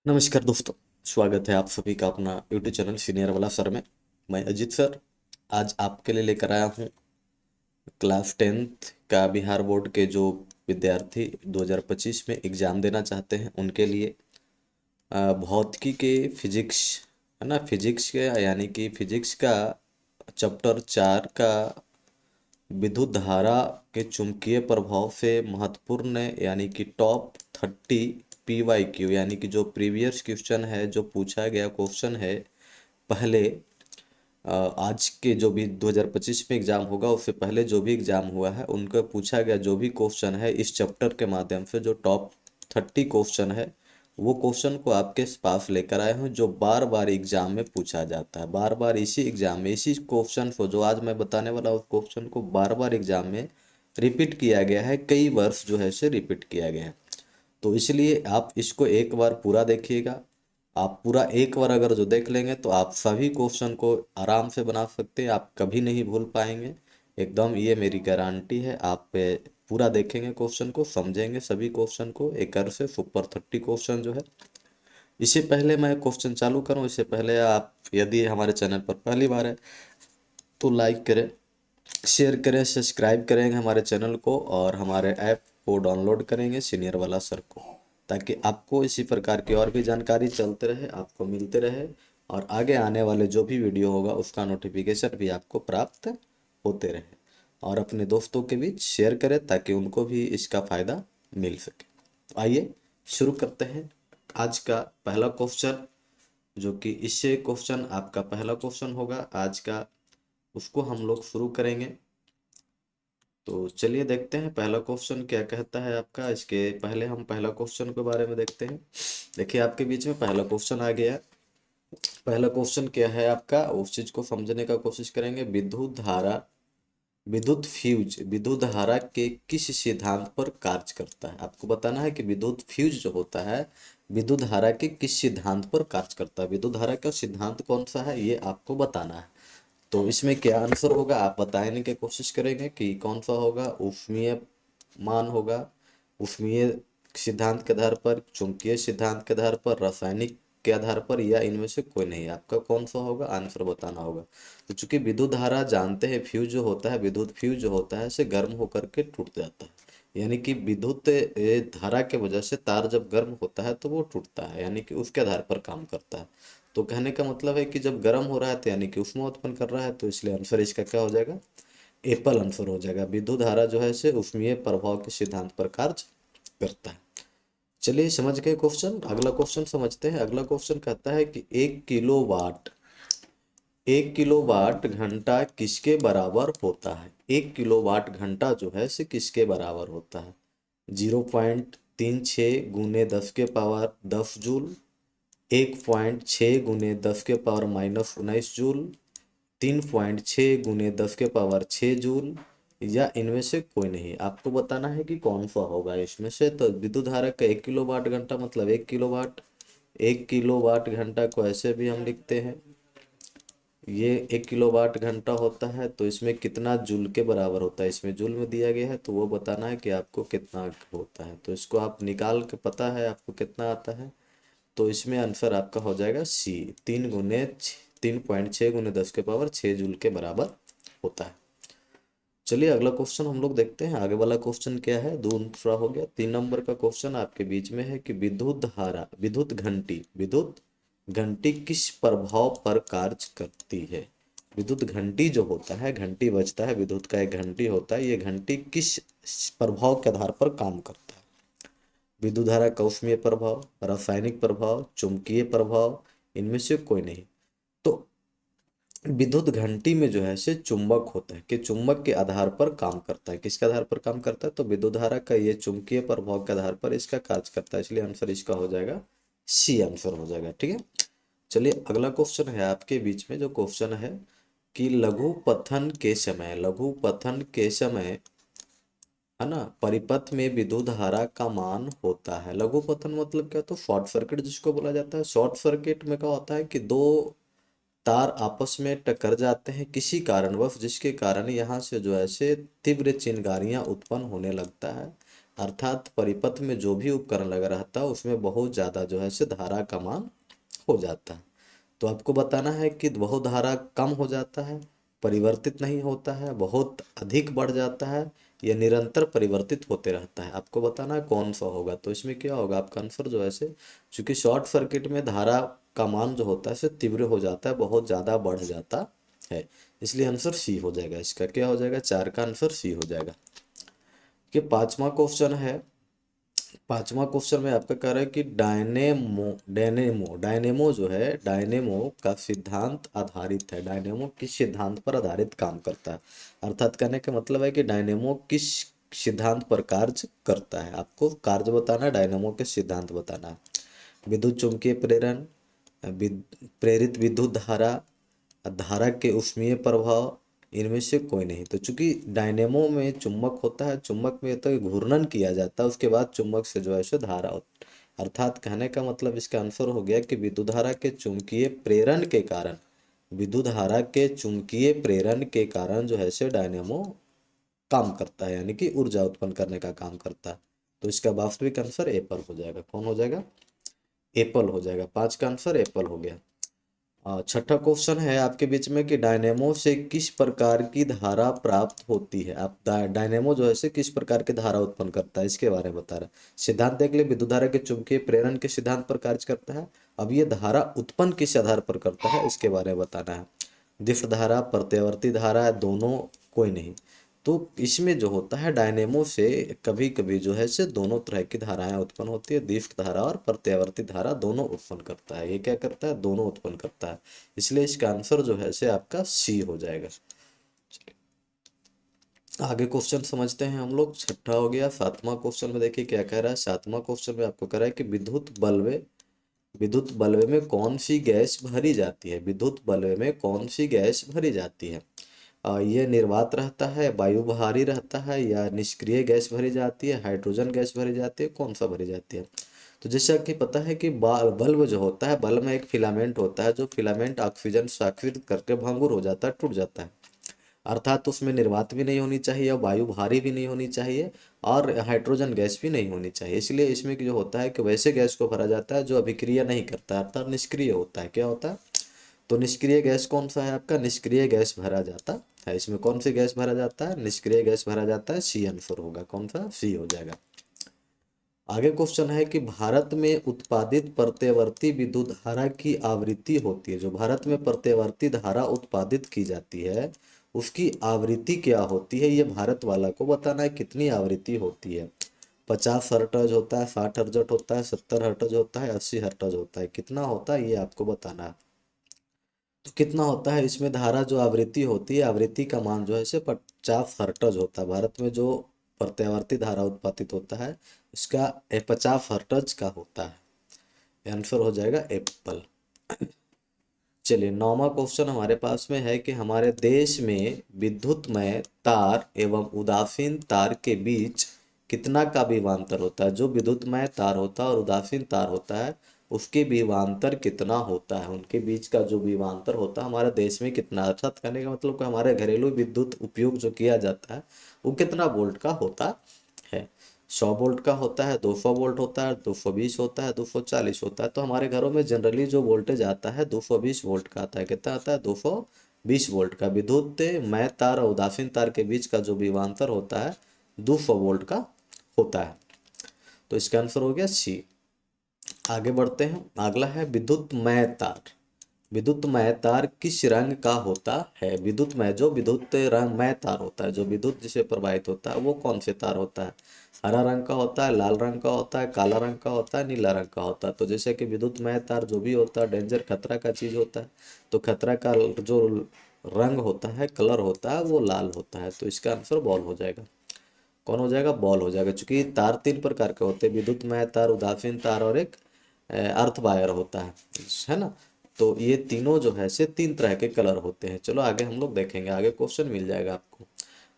नमस्कार दोस्तों। स्वागत है आप सभी का अपना यूट्यूब चैनल सीनियर वाला सर में। मैं अजीत सर आज आपके लिए लेकर आया हूँ क्लास 10th का बिहार बोर्ड के जो विद्यार्थी 2025 में एग्ज़ाम देना चाहते हैं उनके लिए भौतिकी के फिजिक्स है ना, फिजिक्स के यानी कि फिजिक्स का चैप्टर 4 का विद्युत धारा के चुंबकीय प्रभाव से महत्वपूर्ण यानी कि टॉप 30 PYQ यानी कि जो प्रीवियस क्वेश्चन है, जो पूछा गया क्वेश्चन है पहले आज के जो भी 2025 में एग्ज़ाम होगा उससे पहले जो भी एग्ज़ाम हुआ है उनका पूछा गया जो भी क्वेश्चन है इस चैप्टर के माध्यम से, जो टॉप 30 क्वेश्चन है वो क्वेश्चन को आपके पास लेकर आए हूँ, जो बार बार एग्ज़ाम में पूछा जाता है। बार बार इसी एग्ज़ाम में इसी क्वेश्चन को, जो आज मैं बताने वाला उस क्वेश्चन को बार बार एग्ज़ाम में रिपीट किया गया है, कई वर्ष जो है इसे रिपीट किया गया है। तो इसलिए आप इसको एक बार पूरा देखिएगा। आप पूरा एक बार अगर जो देख लेंगे तो आप सभी क्वेश्चन को आराम से बना सकते हैं, आप कभी नहीं भूल पाएंगे। एकदम ये मेरी गारंटी है। आप पूरा देखेंगे क्वेश्चन को, समझेंगे सभी क्वेश्चन को, एक से सुपर 30 क्वेश्चन जो है। इससे पहले मैं क्वेश्चन चालू करूं, इससे पहले आप यदि हमारे चैनल पर पहली बार है तो लाइक करें, शेयर करें, सब्सक्राइब करेंगे हमारे चैनल को और हमारे ऐप को डाउनलोड करेंगे सीनियर वाला सर को, ताकि आपको इसी प्रकार की और भी जानकारी चलते रहे, आपको मिलते रहे और आगे आने वाले जो भी वीडियो होगा उसका नोटिफिकेशन भी आपको प्राप्त होते रहे। और अपने दोस्तों के बीच शेयर करें ताकि उनको भी इसका फ़ायदा मिल सके। तो आइए शुरू करते हैं आज का पहला क्वेश्चन, जो कि इससे क्वेश्चन आपका पहला क्वेश्चन होगा आज का, उसको हम लोग शुरू करेंगे। तो चलिए देखते हैं पहला क्वेश्चन क्या कहता है आपका। इसके पहले हम पहला क्वेश्चन के बारे में देखते हैं। देखिए आपके बीच में पहला क्वेश्चन आ गया है। पहला क्वेश्चन क्या है आपका, उस चीज को समझने का कोशिश करेंगे। विद्युत धारा, विद्युत धारा के किस सिद्धांत पर कार्य करता है। आपको बताना है कि विद्युत फ्यूज जो होता है विद्युत धारा के किस सिद्धांत पर कार्य करता है, विद्युत धारा का सिद्धांत कौन सा है ये आपको बताना है। तो इसमें क्या आंसर होगा आप बताने की कोशिश करेंगे कि कौन सा होगा। ऊष्मीय मान होगा, ऊष्मीय सिद्धांत के आधार पर, चुंबकीय सिद्धांत के आधार पर, रासायनिक के आधार पर, या इनमें से कोई नहीं। आपका कौन सा होगा आंसर बताना होगा। तो चूंकि विद्युत धारा जानते हैं, फ्यूज जो होता है, विद्युत फ्यूज जो होता है इसे गर्म होकर के टूट जाता है। यानी कि विद्युत धारा के वजह से तार जब गर्म होता है तो वो टूटता है, यानी कि उसके आधार पर काम करता है। तो कहने का मतलब है कि जब गर्म हो रहा है तो यानी कि ऊष्मा उत्पन्न कर रहा है, तो इसलिए आंसर इसका क्या हो जाएगा, एप्पल आंसर हो जाएगा। विद्युत धारा जो है इसे ऊष्मीय प्रभाव के सिद्धांत पर कार्य करता है। चलिए समझ गए क्वेश्चन। अगला क्वेश्चन समझते हैं। अगला क्वेश्चन कहता है कि 1 किलोवाट घंटा किसके बराबर होता है। 1 किलोवाट घंटा जो है इसे किसके बराबर होता है। 0.36 × 10⁻10 जूल, 1.6 × 10⁻−19 जूल, 3.6 × 10⁻6 जूल, या इनमें से कोई नहीं। आपको बताना है कि कौन सा होगा इसमें से। तो विद्युत धारा का 1 किलोवाट घंटा मतलब 1 किलोवाट। 1 किलोवाट घंटा को ऐसे भी हम लिखते हैं, ये 1 किलोवाट घंटा होता है। तो इसमें कितना जूल के बराबर होता है, इसमें जूल में दिया गया है, तो वो बताना है कि आपको कितना होता है। तो इसको आप निकाल के पता है आपको कितना आता है। तो इसमें आंसर आपका हो जाएगा सी, 3.6 × 10⁻6 जूल के बराबर होता है। चलिए अगला क्वेश्चन हम लोग देखते हैं। आगे वाला क्वेश्चन क्या है, दूसरा हो गया। 3 नंबर का क्वेश्चन आपके बीच में है कि विद्युत घंटी किस प्रभाव पर कार्य करती है। विद्युत घंटी जो होता है, घंटी बजता है, विद्युत का एक घंटी होता है, ये घंटी किस प्रभाव के आधार पर काम करता है। विद्युत धारा का ऊष्मीय प्रभाव, रासायनिक प्रभाव, चुंबकीय प्रभाव, इनमें से कोई नहीं। तो विद्युत घंटी में जो है से चुंबक होता है, कि चुंबक के आधार पर काम करता है। किसके आधार पर काम करता है, तो विद्युत धारा का ये चुंबकीय प्रभाव के आधार पर इसका कार्य करता है। इसलिए आंसर इसका हो जाएगा सी आंसर हो जाएगा। ठीक है। चलिए अगला क्वेश्चन है आपके बीच में, जो क्वेश्चन है कि लघु पथन के समय है ना, परिपथ में विद्युत धारा का मान होता है। लघु पथन मतलब क्या, तो शॉर्ट सर्किट जिसको बोला जाता है। शॉर्ट सर्किट में क्या होता है कि दो तार आपस में टकरा जाते हैं किसी कारणवश, जिसके कारण यहाँ से जो है से तीव्र चिंगारियाँ उत्पन्न होने लगता है। अर्थात परिपथ में जो भी उपकरण लगा रहता है उसमें बहुत ज़्यादा जो है से धारा का मान हो जाता है। तो आपको बताना है कि बहुत धारा कम हो जाता है, परिवर्तित नहीं होता है, बहुत अधिक बढ़ जाता है, या निरंतर परिवर्तित होते रहता है। आपको बताना है कौन सा होगा। तो इसमें क्या होगा, आपका आंसर जो है से, चूंकि शॉर्ट सर्किट में धारा का मान जो होता है से तीव्र हो जाता है, बहुत ज़्यादा बढ़ जाता है, इसलिए आंसर सी हो जाएगा। इसका क्या हो जाएगा, 4 का आंसर सी हो जाएगा। कि पांचवा क्वेश्चन है, पांचवा क्वेश्चन में आपका कह रहा है कि डायनेमो जो है, डायनेमो का सिद्धांत आधारित है। डायनेमो किस सिद्धांत पर आधारित काम करता है, अर्थात कहने का मतलब है कि डायनेमो किस सिद्धांत पर कार्य करता है। आपको कार्य बताना है, डायनेमो के सिद्धांत बताना है। विद्युत चुम्बकीय प्रेरण, प्रेरित विद्युत धारा, धारा के ऊष्मीय प्रभाव, इनमें से कोई नहीं। तो चूंकि डायनेमो में चुंबक होता है, चुंबक में तो घूर्णन किया जाता है, उसके बाद चुंबक से जो है सो धारा अर्थात कहने का मतलब इसका आंसर हो गया कि विद्युत धारा के चुंबकीय प्रेरण के कारण, विद्युत धारा के चुंबकीय प्रेरण के कारण जो है से डायनेमो काम करता है, यानी कि ऊर्जा उत्पन्न करने का काम करता है। तो इसका वास्तविक आंसर एप्पल हो जाएगा। कौन हो जाएगा, एप्पल हो जाएगा। 5 का आंसर एप्पल हो गया। छठा क्वेश्चन है आपके बीच में कि डायनेमो से किस प्रकार की धारा प्राप्त होती है। आप डायनेमो जो है से किस प्रकार की धारा उत्पन्न करता है, इसके बारे में बता रहा है। सिद्धांत देख ले, विद्युत धारा के चुंबकीय प्रेरण के सिद्धांत पर कार्य करता है। अब ये धारा उत्पन्न किस आधार पर करता है, इसके बारे में बताना है। दिफ्ट धारा, प्रत्यावर्ती धारा, दोनों, कोई नहीं। तो इसमें जो होता है डायनेमो से कभी कभी जो है से दोनों तरह की धाराएं उत्पन्न होती है। दिफ्ट धारा और प्रत्यावर्ती धारा दोनों उत्पन्न करता है। ये क्या करता है, दोनों उत्पन्न करता है, इसलिए इसका आंसर जो है से आपका सी हो जाएगा। आगे क्वेश्चन समझते हैं हम लोग। छठा हो गया। सातवां क्वेश्चन में देखिए क्या कह रहा है। सातवां क्वेश्चन में आपको कह रहा है कि विद्युत बल्ब में कौन सी गैस भरी जाती है। विद्युत बल्ब में कौन सी गैस भरी जाती है। ये निर्वात रहता है, वायु बहारी रहता है, या निष्क्रिय गैस भरी जाती है, हाइड्रोजन गैस भरी जाती है, कौन सा भरी जाती है। तो जैसा कि पता है कि बल्ब जो होता है, बल्ब में एक फिलामेंट होता है, जो फिलामेंट ऑक्सीजन साकृत करके भंगुर हो जाता है, टूट जाता है। अर्थात उसमें निर्वात भी नहीं होनी चाहिए, और वायु भारी भी नहीं होनी चाहिए, और हाइड्रोजन गैस भी नहीं होनी चाहिए। इसलिए इसमें जो होता है कि वैसे गैस को भरा जाता है जो अभिक्रिया नहीं करता है, अर्थात निष्क्रिय होता है। क्या होता है, तो निष्क्रिय गैस कौन सा है आपका, निष्क्रिय गैस भरा जाता है। इसमें कौन सी गैस भरा जाता है, निष्क्रिय गैस भरा जाता है। सी आंसर होगा, कौन सा, सी हो जाएगा। आगे क्वेश्चन है कि भारत में उत्पादित प्रत्यावर्ती विद्युत धारा की आवृत्ति होती है। जो भारत में प्रत्यावर्ती धारा उत्पादित की जाती है उसकी आवृत्ति क्या होती है, ये भारत वाला को बताना है। कितनी आवृत्ति होती है, 50 हर्ट्ज होता है, 60 हर्ट्ज होता है, 70 हर्ट्ज होता है, 80 हर्ट्ज होता है, कितना होता है ये आपको बताना है। तो कितना होता है, इसमें धारा जो आवृत्ति होती है, आवृत्ति का मान जो है से 50 हर्ट्ज होता है। भारत में जो प्रत्यावर्ती धारा उत्पादित होता है उसका 50 हर्ट्ज का होता है। आंसर हो जाएगा एप्पल। चलिए, 9वां क्वेश्चन हमारे पास में है कि हमारे देश में विद्युतमय तार एवं उदासीन तार के बीच कितना का विभवांतर होता है। जो विद्युतमय तार होता है और उदासीन तार होता है उसके विभवांतर कितना होता है, उनके बीच का जो विभवांतर होता है हमारे देश में कितना। अर्थात कहने का मतलब कि हमारे घरेलू विद्युत उपयोग जो किया जाता है वो कितना वोल्ट का होता है। 100 वोल्ट का होता है, 200 वोल्ट होता है, 220 होता है, 240 होता है। तो हमारे घरों में जनरली जो वोल्टेज आता है 220 वोल्ट का आता है। कितना आता है, 220 वोल्ट का। विद्युत मय तार और उदासीन तार के बीच का जो विभवांतर होता है 200 वोल्ट का होता है। तो इसका आंसर हो गया सी। आगे बढ़ते हैं। अगला है विद्युतमय तार। विद्युतमय तार किस रंग का होता है। विद्युतमय, जो विद्युत रंगमय तार होता है, जो विद्युत जिसे प्रवाहित होता है वो कौन से तार होता है। हरा रंग का होता है, लाल रंग का होता है, काला रंग का होता है, नीला रंग का होता है। तो जैसे कि विद्युतमय तार जो भी होता है डेंजर, खतरा का चीज होता है, तो खतरा का जो रंग होता है, कलर होता है, वो लाल होता है। तो इसका आंसर बॉल हो जाएगा। कौन हो जाएगा, बॉल हो जाएगा। चूंकि तार 3 प्रकार के होते हैं, विद्युतमय तार, उदासीन तार और एक अर्थ वायर होता है ना। तो ये तीनों जो है से 3 तरह के कलर होते हैं। चलो आगे हम लोग देखेंगे, आगे क्वेश्चन मिल जाएगा आपको।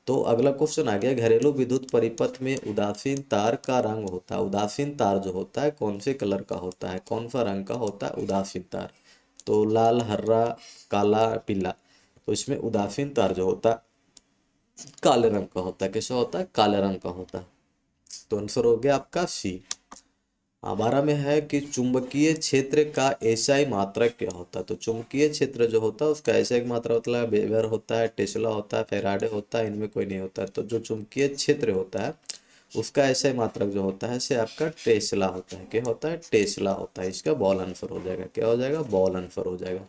तो अगला क्वेश्चन आ गया, घरेलू विद्युत परिपथ में उदासीन तार का रंग होता है। उदासीन तार जो होता है कौन से कलर का होता है, कौन सा रंग का होता है उदासीन तार। तो लाल, हरा, काला, पीला। तो इसमें उदासीन तार जो होता है काले रंग का होता है। कैसा होता है, काले रंग का होता है। तो आंसर हो गया आपका सी। 12 में है कि चुंबकीय क्षेत्र का एसआई मात्रक क्या होता है। तो चुंबकीय क्षेत्र जो होता है उसका एसआई मात्रा होता है, वेबर होता है, टेस्ला होता है, फैराडे होता है, इनमें कोई नहीं होता है। तो जो चुंबकीय क्षेत्र होता है उसका एसआई मात्रक जो होता है से आपका टेस्ला होता है। क्या होता है? टेस्ला होता है। इसका बॉल आंसर हो जाएगा। क्या हो जाएगा? बॉल आंसर हो जाएगा।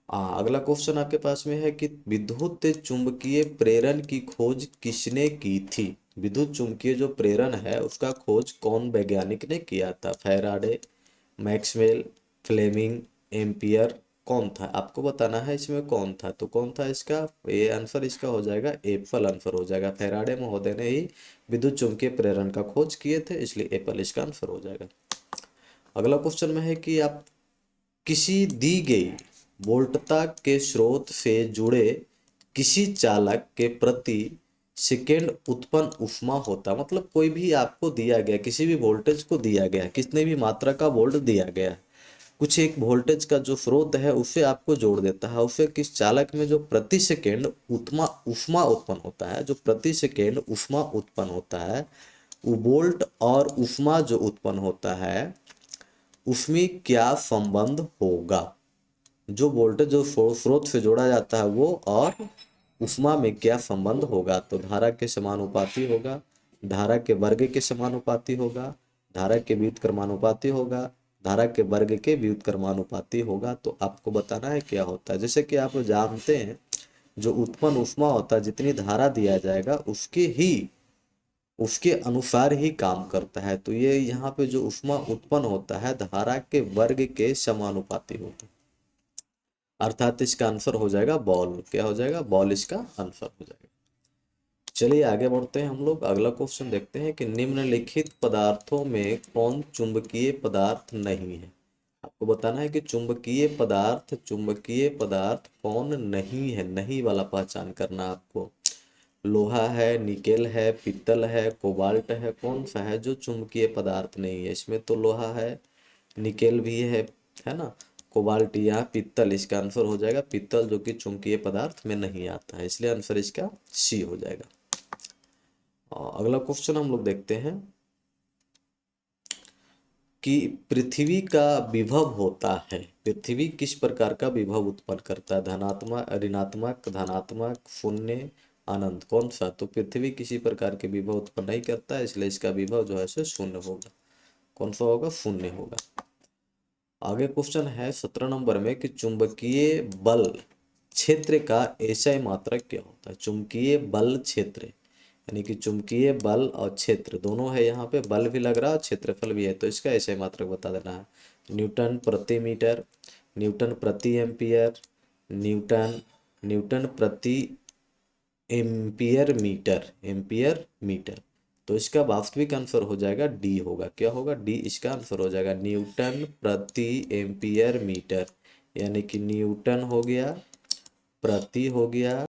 अगला क्वेश्चन आपके पास में है कि विद्युत चुंबकीय प्रेरण की खोज किसने की थी। विद्युत चुंबकीय जो प्रेरण है उसका खोज कौन वैज्ञानिक ने किया था? फैराडे, मैक्सवेल, फ्लेमिंग, एम्पियर, कौन था? आपको बताना है इसमें कौन था। तो कौन था इसका? ये आंसर इसका हो जाएगा एप्पल आंसर हो जाएगा। फैराडे महोदय ने ही विद्युत चुंबकीय प्रेरण का खोज किए थे, इसलिए एप्पल इसका आंसर हो जाएगा। अगला क्वेश्चन में है कि आप किसी दी गई वोल्टता के स्रोत से जुड़े किसी चालक के प्रति सेकेंड उत्पन्न ऊष्मा होता, मतलब कोई भी आपको दिया गया, किसी भी वोल्टेज को दिया गया, कितने भी मात्रा का वोल्ट दिया गया, कुछ एक वोल्टेज का जो स्रोत है उसे आपको जोड़ देता है, उसे किस चालक में जो प्रति सेकेंड ऊष्मा ऊष्मा उत्पन्न होता है, जो प्रति सेकेंड ऊष्मा उत्पन्न होता है, वो वोल्ट और ऊष्मा जो उत्पन्न होता है उसमें क्या संबंध होगा। जो वोल्टेज जो स्रोत से जोड़ा जाता है वो और ऊष्मा में क्या संबंध होगा। तो धारा के समानुपाती होगा, धारा के वर्ग के समानुपाती होगा, धारा के व्युत्क्रमानुपाती होगा, धारा के वर्ग के व्युत्क्रमानुपाती होगा। तो आपको बताना है क्या होता है। जैसे कि आप जानते हैं जो उत्पन्न ऊष्मा होता है जितनी धारा दिया जाएगा उसके अनुसार ही काम करता है। तो ये यहाँ पे जो ऊष्मा उत्पन्न होता है धारा के वर्ग के समानुपाती होता है, अर्थात इसका आंसर हो जाएगा बॉल। क्या हो जाएगा? बॉल इसका आंसर हो जाएगा। चलिए आगे बढ़ते हैं हम लोग। अगला क्वेश्चन देखते हैं कि निम्नलिखित पदार्थों में कौन चुंबकीय पदार्थ नहीं है। आपको बताना है कि चुंबकीय पदार्थ कौन नहीं है। नहीं वाला पहचान करना आपको। लोहा है, निकेल है, पीतल है, कोबाल्ट है, कौन सा है जो चुंबकीय पदार्थ नहीं है। इसमें तो लोहा है, निकेल भी है ना, कोबाल्ट या पीतल इसका आंसर हो जाएगा। पीतल जो कि चुंबकीय पदार्थ में नहीं आता है, इसलिए आंसर इसका सी हो जाएगा। अगला क्वेश्चन हम लोग देखते हैं कि पृथ्वी का विभव होता है। पृथ्वी किस प्रकार का विभव उत्पन्न करता है? धनात्मक, ऋणात्मक, धनात्मक, शून्य, अनंत, कौन सा? तो पृथ्वी किसी प्रकार के विभव उत्पन्न नहीं करता है, इसलिए इसका विभव जो है सो शून्य होगा। कौन सा होगा? शून्य होगा। आगे क्वेश्चन है 17 नंबर में कि चुंबकीय बल क्षेत्र का एसआई मात्रक क्या होता है। चुंबकीय बल क्षेत्र यानी कि चुंबकीय बल और क्षेत्र दोनों है, यहाँ पे बल भी लग रहा है और क्षेत्रफल भी है, तो इसका एसआई मात्रक बता देना है। न्यूटन प्रति मीटर, न्यूटन प्रति एम्पियर, न्यूटन न्यूटन प्रति एम्पियर मीटर। तो इसका वास्तविक आंसर हो जाएगा डी होगा। क्या होगा? डी इसका आंसर हो जाएगा। न्यूटन प्रति एम्पियर मीटर, यानी कि न्यूटन हो गया, प्रति हो गया,